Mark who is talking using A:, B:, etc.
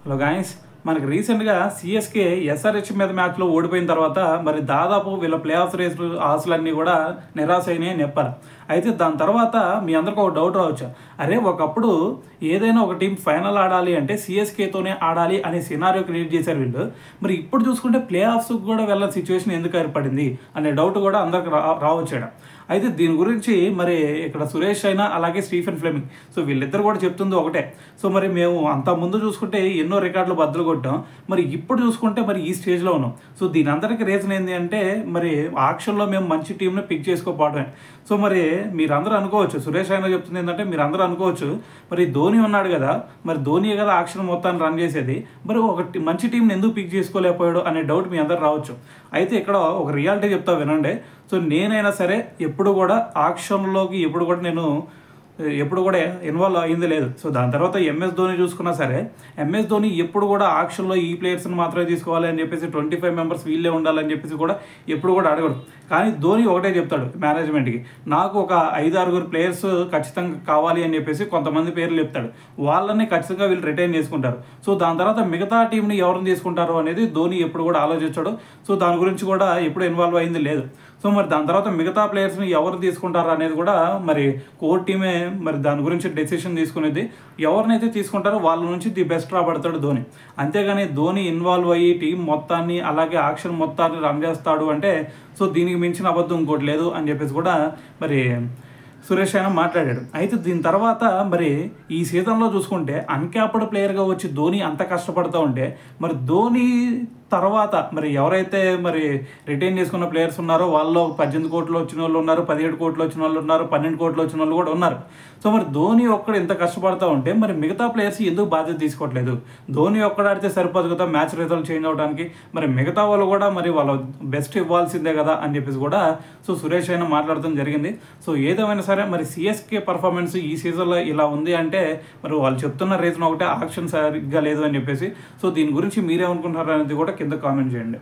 A: Hello guys, మనకి రీసెంట్గా CSK SRH మీద మ్యాచ్లో ఓడిపోయిన తర్వాత మరి దాదాపు వీళ్ళ ప్లే ఆఫ్ రేస్ ఆశలన్నీ కూడా నిరాశ అయినాయి అని చెప్పాలి. అయితే దాని తర్వాత మీ అందరికి ఒక డౌట్ రావచ్చు, అరే ఒకప్పుడు ఏదైనా ఒక టీం ఫైనల్ ఆడాలి అంటే సిఎస్కేతోనే ఆడాలి అనే సినారియో క్రియేట్ చేశారు వీళ్ళు. మరి ఇప్పుడు చూసుకుంటే ప్లే ఆఫ్స్కి కూడా వెళ్ళని సిచ్యువేషన్ ఎందుకు ఏర్పడింది అనే డౌట్ కూడా అందరికి రావచ్చాడు. అయితే దీని గురించి మరి ఇక్కడ సురేష్ అయినా అలాగే స్టీఫెన్ ఫ్లెమింగ్, సో వీళ్ళిద్దరు కూడా చెప్తుంది ఒకటే. సో మరి మేము అంత ముందు చూసుకుంటే ఎన్నో రికార్డులు బద్దలు కొట్టాం, మరి ఇప్పుడు చూసుకుంటే మరి ఈ స్టేజ్లో ఉన్నాం. సో దీని అందరికీ రీజన్ ఏంటి అంటే మరి ఆక్షన్లో మేము మంచి టీంని పిక్ చేసుకోకపోవడమే. సో మరి మీరందరూ అనుకోవచ్చు, సురేష్ అయినా చెప్తుంది ఏంటంటే మీరు అందరూ అనుకోవచ్చు, మరి ధోని ఉన్నాడు కదా, మరి ధోని కదా ఆక్షన్ మొత్తాన్ని రన్ చేసేది, మరి ఒక మంచి టీంని ఎందుకు పిక్ చేసుకోలేకపోయాడు అనే డౌట్ మీ అందరు రావచ్చు. అయితే ఇక్కడ ఒక రియాలిటీ చెప్తా వినండి. సో నేనైనా సరే ఎప్పుడు కూడా ఆక్షన్లోకి ఎప్పుడు కూడా ఇన్వాల్వ్ అయింది లేదు. సో దాని తర్వాత ఎంఎస్ ధోని చూసుకున్నా సరే, ఎంఎస్ ధోని ఎప్పుడు కూడా ఆక్షన్లో ఈ ప్లేయర్స్ని మాత్రమే తీసుకోవాలి అని చెప్పేసి 25 మెంబర్స్ వీళ్ళే ఉండాలని చెప్పేసి కూడా ఎప్పుడు కూడా అడగడు. కానీ ధోని ఒకటే చెప్తాడు మేనేజ్మెంట్కి, నాకు ఒక 5-6 ప్లేయర్స్ ఖచ్చితంగా కావాలి అని చెప్పేసి కొంతమంది పేర్లు చెప్తాడు. వాళ్ళని ఖచ్చితంగా వీళ్ళు రిటైన్ చేసుకుంటారు. సో దాని తర్వాత మిగతా టీంని ఎవరిని తీసుకుంటారు అనేది ధోని ఎప్పుడు కూడా ఆలోచించాడు. సో దాని గురించి కూడా ఎప్పుడు ఇన్వాల్వ్ అయింది లేదు. సో మరి దాని తర్వాత మిగతా ప్లేయర్స్ని ఎవరు తీసుకుంటారు అనేది కూడా మరి కోర్ టీమే మరి దాని గురించి డెసిషన్ తీసుకునేది. ఎవరినైతే తీసుకుంటారో వాళ్ళ నుంచి ది బెస్ట్ రాబడతాడు ధోని. అంతేగాని ధోని ఇన్వాల్వ్ అయ్యి టీం మొత్తాన్ని అలాగే ఆక్షన్ మొత్తాన్ని రన్ చేస్తాడు అంటే సో దీనికి మించిన అబద్ధం ఇంకోటి లేదు అని చెప్పేసి కూడా మరి సురేష్ అయినా మాట్లాడాడు. అయితే దీని తర్వాత మరి ఈ సీజన్లో చూసుకుంటే అన్క్యాప్డ్ ప్లేయర్గా వచ్చి ధోని అంత కష్టపడుతూ ఉంటే మరి ధోని తర్వాత మరి ఎవరైతే మరి రిటైన్ చేసుకున్న ప్లేయర్స్ ఉన్నారో వాళ్ళు 18 కోట్లు వచ్చిన వాళ్ళు ఉన్నారు, 17 కోట్లు వచ్చిన వాళ్ళు ఉన్నారు, 12 కోట్లు వచ్చిన వాళ్ళు కూడా ఉన్నారు. సో మరి ధోని ఒక్కడు ఇంత కష్టపడతా ఉంటే మరి మిగతా ప్లేయర్స్ ఎందుకు బాధ్యత తీసుకోవట్లేదు? ధోని ఒక్కడాడితే సరిపోదు కదా మ్యాచ్ రిజల్ట్ చేంజ్ అవడానికి, మరి మిగతా వాళ్ళు కూడా మరి వాళ్ళ బెస్ట్ ఇవ్వాల్సిందే కదా అని చెప్పేసి కూడా సో సురేష్ అయినా మాట్లాడటం జరిగింది. సో ఏదేమైనా సరే మరి సిఎస్కే పర్ఫార్మెన్స్ ఈ సీజన్లో ఇలా ఉంది అంటే మరి వాళ్ళు చెప్తున్న రీజన్ ఒకటే, ఆక్షన్ సరిగ్గా లేదు అని చెప్పేసి. సో దీని గురించి మీరేమనుకుంటున్నారు అనేది కూడా కింద కామెంట్ చేయండి.